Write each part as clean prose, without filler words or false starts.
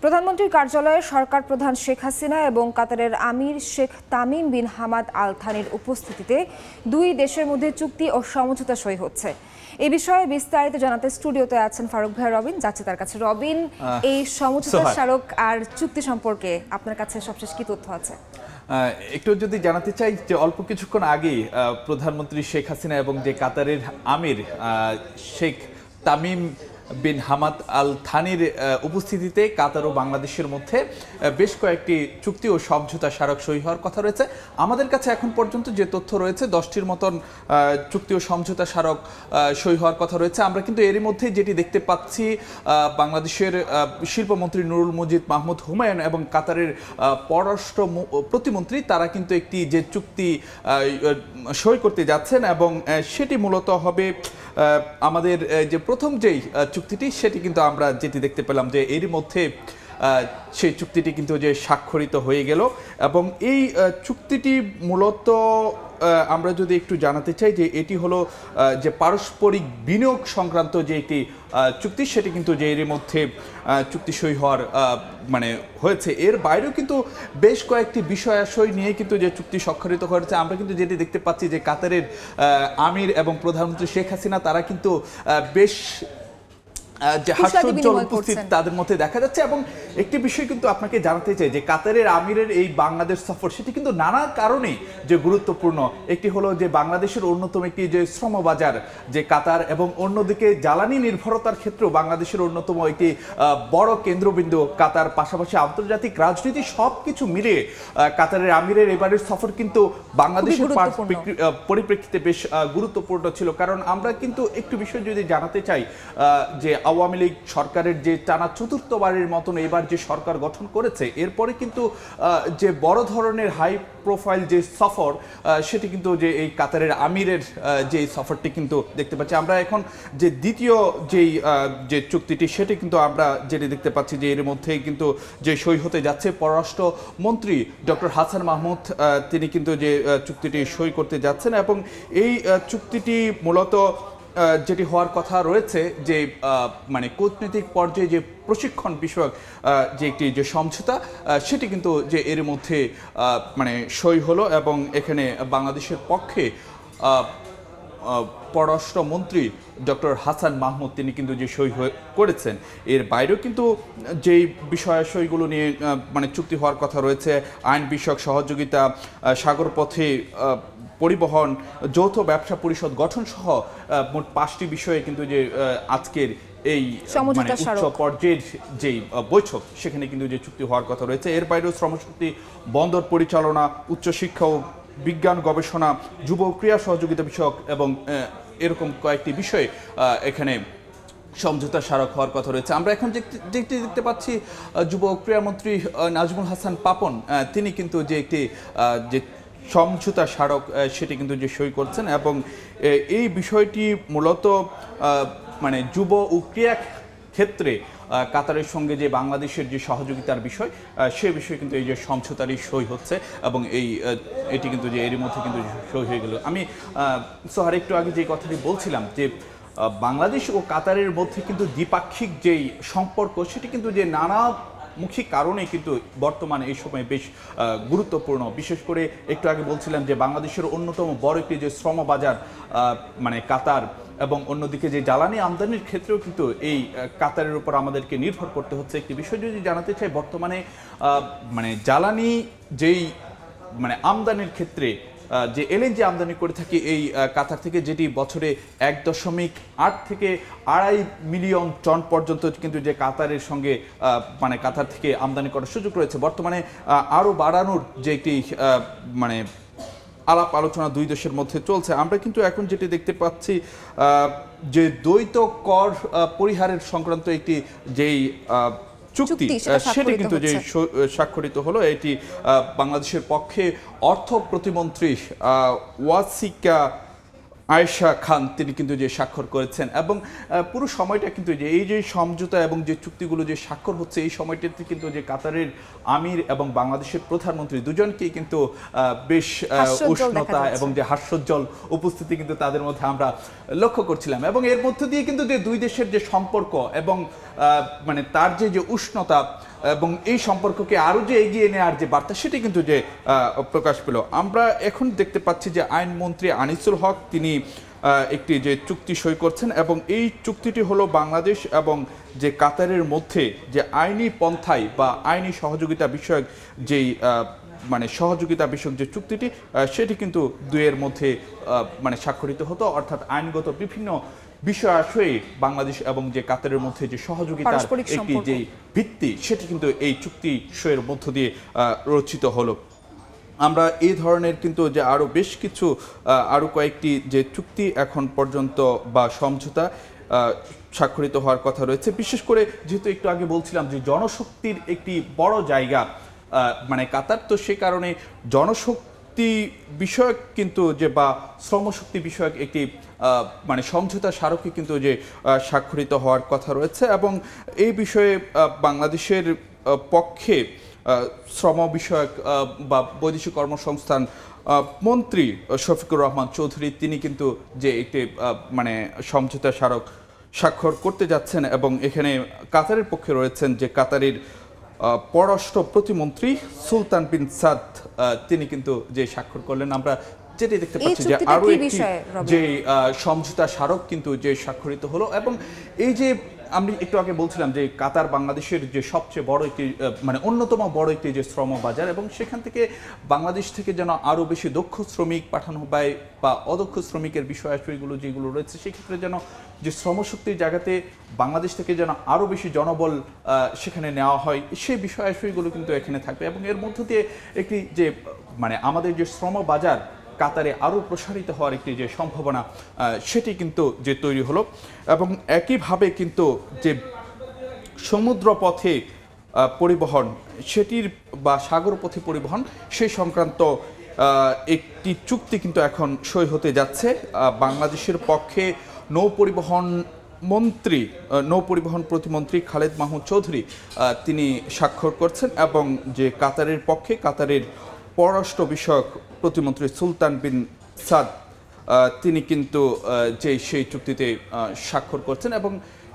প্রধানমন্ত্রীর কার্যালয়ে সরকার প্রধান শেখ হাসিনা এবং কাতারের আমির Sheikh Tamim bin Hamad Al থানির উপস্থিতিতে দুই দেশের মধ্যে চুক্তি ও সমঝোতা সই হচ্ছে। এই বিষয়ে বিস্তারিত জানাতে স্টুডিওতে আছেন ফারুক ভাই রবিন, যাচ্ছে তার কাছে। রবিন, এই সমঝোতা স্মারক আর চুক্তি সম্পর্কে আপনার কাছে সবশেষ কি তথ্য আছে? একটু যদি জানাতে চাই যে অল্প কিছুক্ষণ আগেই প্রধানমন্ত্রী শেখ হাসিনা এবং যে কাতারের আমির Sheikh Tamim bin Hamad Al থানির উপস্থিতিতে কাতার ও বাংলাদেশের মধ্যে বেশ কয়েকটি চুক্তি ও সমঝোতা স্মারক সই হওয়ার কথা রয়েছে। আমাদের কাছে এখন পর্যন্ত যে তথ্য রয়েছে 10টির মতন চুক্তি ও সমঝোতা স্মারক সই হওয়ার কথা রয়েছে। আমরা কিন্তু এরই মধ্যে যেটি দেখতে পাচ্ছি, বাংলাদেশের শিল্পমন্ত্রী নুরুল মজিদ মাহমুদ হুমায়ুন এবং কাতারের পররাষ্ট্র প্রতিমন্ত্রী তারা কিন্তু একটি যে চুক্তি সই করতে যাচ্ছেন এবং সেটি মূলত হবে আমাদের যে প্রথম যেই চুক্তিটি, সেটি কিন্তু আমরা যেটি দেখতে পেলাম যে এর মধ্যে সেই চুক্তিটি কিন্তু যে স্বাক্ষরিত হয়ে গেল এবং এই চুক্তিটি মূলত আমরা যদি একটু জানাতে চাই যে এটি হলো যে পারস্পরিক বিনিয়োগ সংক্রান্ত যে একটি চুক্তি, সেটি কিন্তু যে এর মধ্যে চুক্তি সই হওয়ার হয়েছে। এর বাইরেও কিন্তু বেশ কয়েকটি বিষয়াশয় নিয়ে কিন্তু যে চুক্তি স্বাক্ষরিত হয়েছে। আমরা কিন্তু যেটি দেখতে পাচ্ছি যে কাতারের আমির এবং প্রধানমন্ত্রী শেখ হাসিনা তারা কিন্তু বেশ যে হাস্যোজ্জ্বল উপস্থিত তাদের মধ্যে দেখা যাচ্ছে। এবং একটি বিষয় কিন্তু আপনাকে জানাতে চাই যে কাতারের আমিরের এই বাংলাদেশ সফর সেটি কিন্তু নানা কারণে যে গুরুত্বপূর্ণ। একটি হলো যে বাংলাদেশের অন্যতম একটি যে শ্রমবাজার যে কাতার, এবং অন্যদিকে জ্বালানি নির্ভরতার ক্ষেত্রেও বাংলাদেশের অন্যতম একটি বড় কেন্দ্রবিন্দু কাতার, পাশাপাশি আন্তর্জাতিক রাজনীতি সব কিছু মিলিয়ে কাতারের আমিরের এবারের সফর কিন্তু বাংলাদেশের পরিপ্রেক্ষিতে বেশ গুরুত্বপূর্ণ ছিল। কারণ আমরা কিন্তু একটু বিষয় যদি জানাতে চাই যে আওয়ামী লীগ সরকারের যে টানা চতুর্থবারের মতন এবার যে সরকার গঠন করেছে, এরপরে কিন্তু যে বড় ধরনের হাই প্রোফাইল যে সফর সেটি কিন্তু যে এই কাতারের আমিরের যে সফরটি কিন্তু দেখতে পাচ্ছি। আমরা এখন যে দ্বিতীয় যেই যে চুক্তিটি সেটি কিন্তু আমরা যেটি দেখতে পাচ্ছি যে এর মধ্যে কিন্তু যে সই হতে যাচ্ছে। পররাষ্ট্র মন্ত্রী ডক্টর হাসান মাহমুদ তিনি কিন্তু যে চুক্তিটি সই করতে যাচ্ছেন এবং এই চুক্তিটি মূলত যেটি হওয়ার কথা রয়েছে যে কূটনৈতিক পর্যায়ে যে প্রশিক্ষণ বিষয়ক যে একটি যে সমঝোতা সেটি কিন্তু যে এর মধ্যে সই হলো এবং এখানে বাংলাদেশের পক্ষে পররাষ্ট্রমন্ত্রী ডক্টর হাসান মাহমুদ তিনি কিন্তু যে সই করেছেন। এর বাইরেও কিন্তু যেই বিষয়াশয়গুলো নিয়ে চুক্তি হওয়ার কথা রয়েছে, আইন বিষয়ক সহযোগিতা, সাগরপথে পরিবহন, যৌথ ব্যবসা পরিষদ গঠন সহ মোট 5টি বিষয়ে কিন্তু যে আজকের এই উচ্চ পর্যায়ের যেই বৈঠক সেখানে কিন্তু যে চুক্তি হওয়ার কথা রয়েছে। এর বাইরেও শ্রমশক্তি, বন্দর পরিচালনা, উচ্চশিক্ষা ও বিজ্ঞান গবেষণা, যুব ক্রীড়া সহযোগিতা বিষয়ক এবং এরকম কয়েকটি বিষয়ে এখানে সমঝোতা স্মারক হওয়ার কথা রয়েছে। আমরা এখন যেটি দেখতে পাচ্ছি যুব ক্রীড়ামন্ত্রী নাজমুল হাসান পাপন তিনি কিন্তু যে একটি যে সমঝোতা স্মারক সেটি কিন্তু যে সই করছেন এবং এই বিষয়টি মূলত যুব ও ক্রীড়া ক্ষেত্রে কাতারের সঙ্গে যে বাংলাদেশের যে সহযোগিতার বিষয় সে বিষয়ে কিন্তু এই যে সমঝোতারই সই হচ্ছে এবং এটি কিন্তু যে এর মধ্যে কিন্তু সই হয়ে গেল। আমি সোহার একটু আগে যে কথাটি বলছিলাম যে বাংলাদেশ ও কাতারের মধ্যে কিন্তু দ্বিপাক্ষিক যেই সম্পর্ক সেটি কিন্তু যে নানামুখী কারণে কিন্তু বর্তমানে এই সময় বেশ গুরুত্বপূর্ণ। বিশেষ করে একটু আগে বলছিলাম যে বাংলাদেশের অন্যতম বড় একটি যে শ্রমবাজার কাতার, এবং অন্যদিকে যে জ্বালানি আমদানির ক্ষেত্রেও কিন্তু এই কাতারের উপর আমাদেরকে নির্ভর করতে হচ্ছে। একটি বিষয় যদি জানাতে চাই, বর্তমানে জ্বালানি যেই আমদানির ক্ষেত্রে যে এলএনজি আমদানি করে থাকি এই কাতার থেকে, যেটি বছরে 1.8 থেকে 2.5 মিলিয়ন টন পর্যন্ত কিন্তু যে কাতারের সঙ্গে কাতার থেকে আমদানি করার সুযোগ রয়েছে। বর্তমানে আরও বাড়ানোর যে একটি আলাপ আলোচনা দুই দেশের মধ্যে চলছে। আমরা কিন্তু এখন যেটি দেখতে পাচ্ছি যে দ্বৈত কর পরিহারের সংক্রান্ত একটি যেই চুক্তি সেটি কিন্তু যে স্বাক্ষরিত হলো, এটি বাংলাদেশের পক্ষে অর্থ প্রতিমন্ত্রী ওয়াসিকা আয়েশা খান তিনি কিন্তু যে স্বাক্ষর করেছেন এবং পুরো সময়টা কিন্তু যে এই যে সমঝোতা এবং যে চুক্তিগুলো যে স্বাক্ষর হচ্ছে এই সময়টাতে কিন্তু যে কাতারের আমির এবং বাংলাদেশের প্রধানমন্ত্রী দুজনকেই কিন্তু বেশ উষ্ণতা এবং যে হাস্যোজ্জ্বল উপস্থিতি কিন্তু তাদের মধ্যে আমরা লক্ষ্য করছিলাম এবং এর মধ্য দিয়ে কিন্তু যে দুই দেশের যে সম্পর্ক এবং তার যে উষ্ণতা এবং এই সম্পর্ককে আরও যে এগিয়ে নেওয়ার যে বার্তা সেটি কিন্তু যে প্রকাশ পেল। আমরা এখন দেখতে পাচ্ছি যে আইনমন্ত্রী আনিসুল হক তিনি একটি যে চুক্তি সই করছেন এবং এই চুক্তিটি হলো বাংলাদেশ এবং যে কাতারের মধ্যে যে আইনি পন্থায় বা আইনি সহযোগিতা বিষয়ক যেই মানে সহযোগিতা বিষয়ক যে চুক্তিটি সেটি কিন্তু দুইয়ের মধ্যে মানে স্বাক্ষরিত হতো, অর্থাৎ আইনগত বিভিন্ন বিষয় আসলে বাংলাদেশ এবং যে কাতারের মধ্যে যে সহযোগিতার একটি যে ভিত্তি সেটি কিন্তু এই চুক্তি সইয়ের মধ্য দিয়ে রচিত হলো। আমরা এই ধরনের কিন্তু যে আরও বেশ কিছু আরও কয়েকটি যে চুক্তি এখন পর্যন্ত বা সমঝোতা স্বাক্ষরিত হওয়ার কথা রয়েছে। বিশেষ করে যেহেতু একটু আগে বলছিলাম যে জনশক্তির একটি বড় জায়গা মানে কাতার, তো সে কারণে জনশক্তি বিষয়ক কিন্তু যে বা শ্রমশক্তি বিষয়ক একটি মানে সমঝোতা স্মারকে কিন্তু যে স্বাক্ষরিত হওয়ার কথা রয়েছে এবং এই বিষয়ে বাংলাদেশের পক্ষে শ্রম বিষয়ক বা বৈদেশিক কর্মসংস্থান মন্ত্রী শফিকুর রহমান চৌধুরী তিনি কিন্তু যে একটি মানে সমঝোতা স্মারক স্বাক্ষর করতে যাচ্ছেন এবং এখানে কাতারের পক্ষে রয়েছেন যে কাতারের পররাষ্ট্র প্রতিমন্ত্রী সুলতান বিন সাদ তিনি কিন্তু যে স্বাক্ষর করলেন। আমরা যেটি দেখতে পাচ্ছি যে আরও একটি যে সমঝোতা স্মারক কিন্তু যে স্বাক্ষরিত হলো এবং এই যে আমি একটু আগে বলছিলাম যে কাতার বাংলাদেশের যে সবচেয়ে বড় একটি মানে অন্যতম বড় একটি যে শ্রম বাজার এবং সেখান থেকে বাংলাদেশ থেকে যেন আরও বেশি দক্ষ শ্রমিক পাঠানো হয় বা অদক্ষ শ্রমিকের বিষয়াশয়গুলো যেগুলো রয়েছে সেক্ষেত্রে যেন যে শ্রমশক্তির জায়গাতে বাংলাদেশ থেকে যেন আরও বেশি জনবল সেখানে নেওয়া হয় সেই বিষয়াশয়গুলো কিন্তু এখানে থাকবে এবং এর মধ্য দিয়ে একটি যে মানে আমাদের যে শ্রম বাজার কাতারে আরও প্রসারিত হওয়ার একটি যে সম্ভাবনা সেটি কিন্তু যে তৈরি হলো এবং একইভাবে কিন্তু যে সমুদ্র পথে পরিবহন সেটির বা সাগর পথে পরিবহন সেই সংক্রান্ত একটি চুক্তি কিন্তু এখন সই হতে যাচ্ছে। বাংলাদেশের পক্ষে নৌপরিবহন প্রতিমন্ত্রী খালেদ মাহমুদ চৌধুরী তিনি স্বাক্ষর করছেন এবং যে কাতারের পক্ষে কাতারের পররাষ্ট্র বিষয়ক প্রতিমন্ত্রী সুলতান বিন সাদ তিনি কিন্তু যে সেই চুক্তিতে স্বাক্ষর করছেন এবং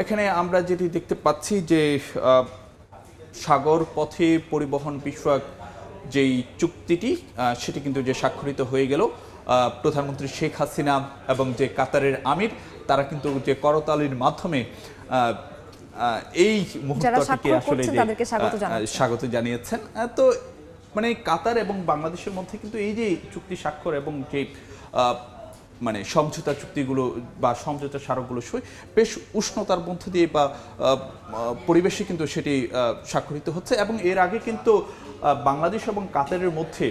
এখানে আমরা যেটি দেখতে পাচ্ছি যে সাগর পথে পরিবহন বিষয়ক যেই চুক্তিটি সেটি কিন্তু যে স্বাক্ষরিত হয়ে গেল প্রধানমন্ত্রী শেখ হাসিনা এবং যে কাতারের আমির তারা কিন্তু যে করতালির মাধ্যমে এই মুহূর্তটিকে আসলে স্বাগত জানিয়েছেন। তো মানে কাতার এবং বাংলাদেশের মধ্যে কিন্তু এই যে চুক্তি স্বাক্ষর এবং যে মানে সমঝোতা চুক্তিগুলো বা সমঝোতা স্মারকগুলো সই বেশ উষ্ণতার মধ্য দিয়ে বা পরিবেশে কিন্তু সেটি স্বাক্ষরিত হচ্ছে এবং এর আগে কিন্তু বাংলাদেশ এবং কাতারের মধ্যে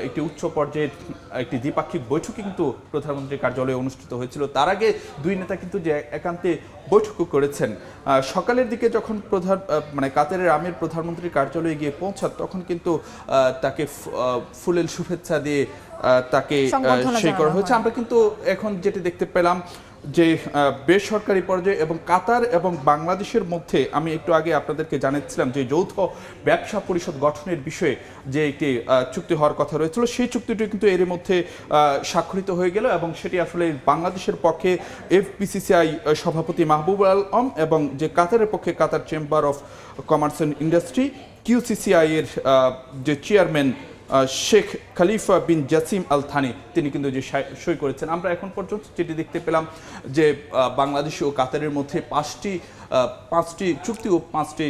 একটি উচ্চ পর্যায়ের একটি দ্বিপাক্ষিক বৈঠক কিন্তু প্রধানমন্ত্রীর কার্যালয়ে অনুষ্ঠিত হয়েছিল। তার আগে দুই নেতা কিন্তু যে একান্তে বৈঠকও করেছেন। সকালের দিকে যখন মানে কাতারের আমির প্রধানমন্ত্রীর কার্যালয়ে গিয়ে পৌঁছান তখন কিন্তু তাকে ফুলেল শুভেচ্ছা দিয়ে তাকে সেই করা হয়েছে। আমরা কিন্তু এখন যেটি দেখতে পেলাম যে বেসরকারি পর্যায়ে এবং কাতার এবং বাংলাদেশের মধ্যে আমি একটু আগে আপনাদেরকে জানাচ্ছিলাম যে যৌথ ব্যবসা পরিষদ গঠনের বিষয়ে যে একটি চুক্তি হওয়ার কথা রয়েছিল সেই চুক্তিটি কিন্তু এর মধ্যে স্বাক্ষরিত হয়ে গেল এবং সেটি আসলে বাংলাদেশের পক্ষে এফবিসিসিআই সভাপতি মাহবুব আলম এবং যে কাতারের পক্ষে Qatar Chamber of Commerce and Industry QCCI এর যে chairman Sheikh Khalifa bin Jassim Al Thani তিনি কিন্তু যে সই করেছেন। আমরা এখন পর্যন্ত যেটি দেখতে পেলাম যে বাংলাদেশ ও কাতারের মধ্যে পাঁচটি চুক্তি ও পাঁচটি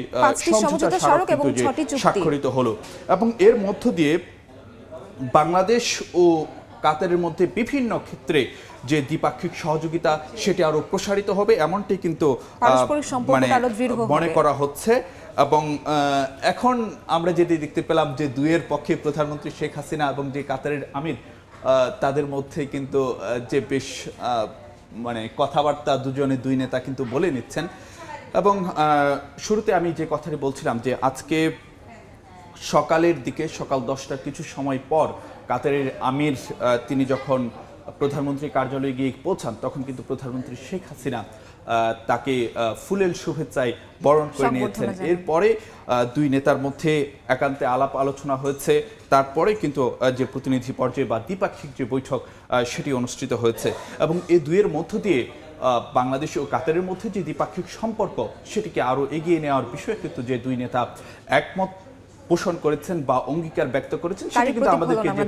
সমঝোতা স্মারক কিন্তু যে স্বাক্ষরিত হলো এবং এর মধ্য দিয়ে বাংলাদেশ ও কাতারের মধ্যে বিভিন্ন ক্ষেত্রে যে দ্বিপাক্ষিক সহযোগিতা সেটি আরো প্রসারিত হবে এমনটি কিন্তু মানে মনে করা হচ্ছে এবং এখন আমরা যেটি দেখতে পেলাম যে দুইয়ের পক্ষে প্রধানমন্ত্রী শেখ হাসিনা এবং যে কাতারের আমির তাদের মধ্যে কিন্তু যে বেশ মানে কথাবার্তা দুই নেতা কিন্তু বলে নিচ্ছেন এবং শুরুতে আমি যে কথাটি বলছিলাম যে আজকে সকালের দিকে সকাল 10টার কিছু সময় পর কাতারের আমির তিনি যখন প্রধানমন্ত্রী কার্যালয়ে গিয়ে পৌঁছান তখন কিন্তু প্রধানমন্ত্রী শেখ হাসিনা তাকে ফুলেল শুভেচ্ছায় বরণ করে নিয়েছেন। এরপরে দুই নেতার মধ্যে একান্তে আলাপ আলোচনা হয়েছে, তারপরে কিন্তু যে প্রতিনিধি পর্যায়ে বা দ্বিপাক্ষিক যে বৈঠক সেটি অনুষ্ঠিত হয়েছে এবং এই দুইয়ের মধ্য দিয়ে বাংলাদেশ ও কাতারের মধ্যে যে দ্বিপাক্ষিক সম্পর্ক সেটিকে আরও এগিয়ে নেওয়ার বিষয়ে কিন্তু যে দুই নেতা একমত পোষণ করেছেন বা অঙ্গীকার ব্যক্ত করেছেন সেটি কিন্তু আমাদেরকে যে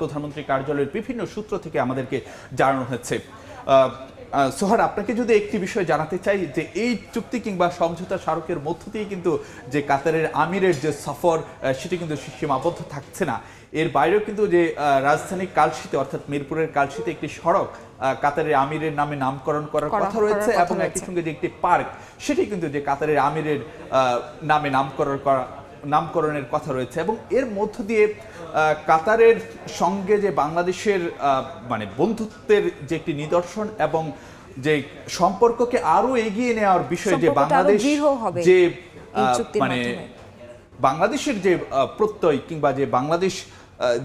প্রধানমন্ত্রী কার্যালয়ের বিভিন্ন সূত্র থেকে আমাদেরকে জানানো হয়েছে। সোহার, আপনাকে যদি একটি বিষয় জানাতে চাই যে এই চুক্তি কিংবা সমঝোতা স্মারকের মধ্য দিয়ে কিন্তু যে কাতারের আমিরের যে সফর সেটি কিন্তু সীমাবদ্ধ থাকছে না, এর বাইরেও কিন্তু যে রাজধানী কালশিতে অর্থাৎ মিরপুরের কালশিতে একটি সড়ক কাতারের আমিরের নামে নামকরণ করার কথা রয়েছে এবং একই সঙ্গে যে একটি পার্ক সেটি কিন্তু যে কাতারের আমিরের নামে নামকরণের কথা রয়েছে এবং এর মধ্য দিয়ে কাতারের সঙ্গে যে বাংলাদেশের মানে বন্ধুত্বের যে একটি নিদর্শন এবং যে সম্পর্ককে আরো এগিয়ে নেওয়ার বিষয়ে যে বাংলাদেশ যে মানে বাংলাদেশের যে প্রত্যয় কিংবা যে বাংলাদেশ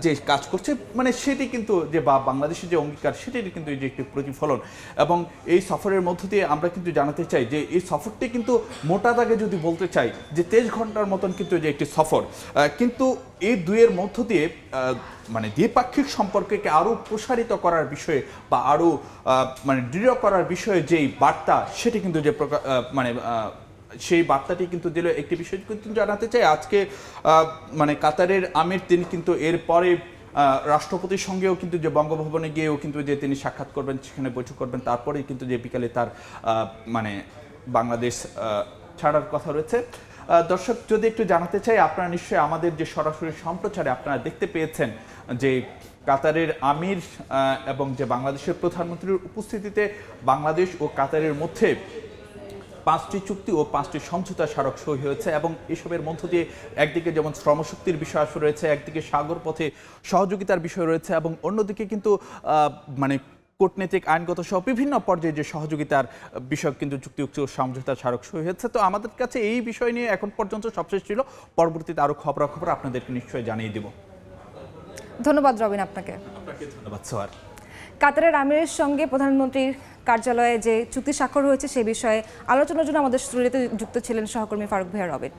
যে কাজ করছে মানে সেটি কিন্তু যে বা বাংলাদেশের যে অঙ্গীকার সেটির কিন্তু যে একটি প্রতিফলন এবং এই সফরের মধ্য দিয়ে আমরা কিন্তু জানাতে চাই যে এই সফরটি কিন্তু মোটা দাগে যদি বলতে চাই যে 23 ঘন্টার মতন কিন্তু যে একটি সফর, কিন্তু এই দুইয়ের মধ্য দিয়ে মানে দ্বিপাক্ষিক সম্পর্ককে আরও প্রসারিত করার বিষয়ে বা আরও মানে দৃঢ় করার বিষয়ে যেই বার্তা সেটি কিন্তু যে মানে সেই বার্তাটি কিন্তু দিল। একটি বিষয় কিন্তু জানাতে চাই আজকে মানে কাতারের আমির তিনি কিন্তু এরপরে রাষ্ট্রপতির সঙ্গেও কিন্তু যে বঙ্গভবনে গিয়েও কিন্তু যে তিনি সাক্ষাৎ করবেন, সেখানে বৈঠক করবেন, তারপরেই কিন্তু যে বিকালে তার মানে বাংলাদেশ ছাড়ার কথা রয়েছে। দর্শক, যদি একটু জানাতে চাই, আপনারা নিশ্চয়ই আমাদের যে সরাসরি সম্প্রচারে আপনারা দেখতে পেয়েছেন যে কাতারের আমির এবং যে বাংলাদেশের প্রধানমন্ত্রীর উপস্থিতিতে বাংলাদেশ ও কাতারের মধ্যে 5টি চুক্তি ও 5টি সমঝোতা স্মারক সই হয়েছে এবং এসবের মধ্য দিয়ে একদিকে যেমন শ্রমশক্তির বিষয় রয়েছে, একদিকে সাগর পথে সহযোগিতার বিষয় রয়েছে এবং অন্যদিকে কিন্তু মানে কূটনৈতিক আইনগত সহ বিভিন্ন পর্যায়ে যে সহযোগিতার বিষয় কিন্তু চুক্তি ও সমঝোতা স্মারক সই হয়েছে। তো আমাদের কাছে এই বিষয় নিয়ে এখন পর্যন্ত সবশেষ ছিল, পরবর্তীতে আরও খবরাখবর আপনাদেরকে নিশ্চয়ই জানিয়ে দেব। ধন্যবাদ রবিন আপনাকে। ধন্যবাদ সোহার। কাতারের আমিরের সঙ্গে প্রধানমন্ত্রীর কার্যালয়ে যে চুক্তি স্বাক্ষর হয়েছে সে বিষয়ে আলোচনার জন্য আমাদের স্টুডিওতে যুক্ত ছিলেন সহকর্মী ফারুক ভাইয়া রবিন।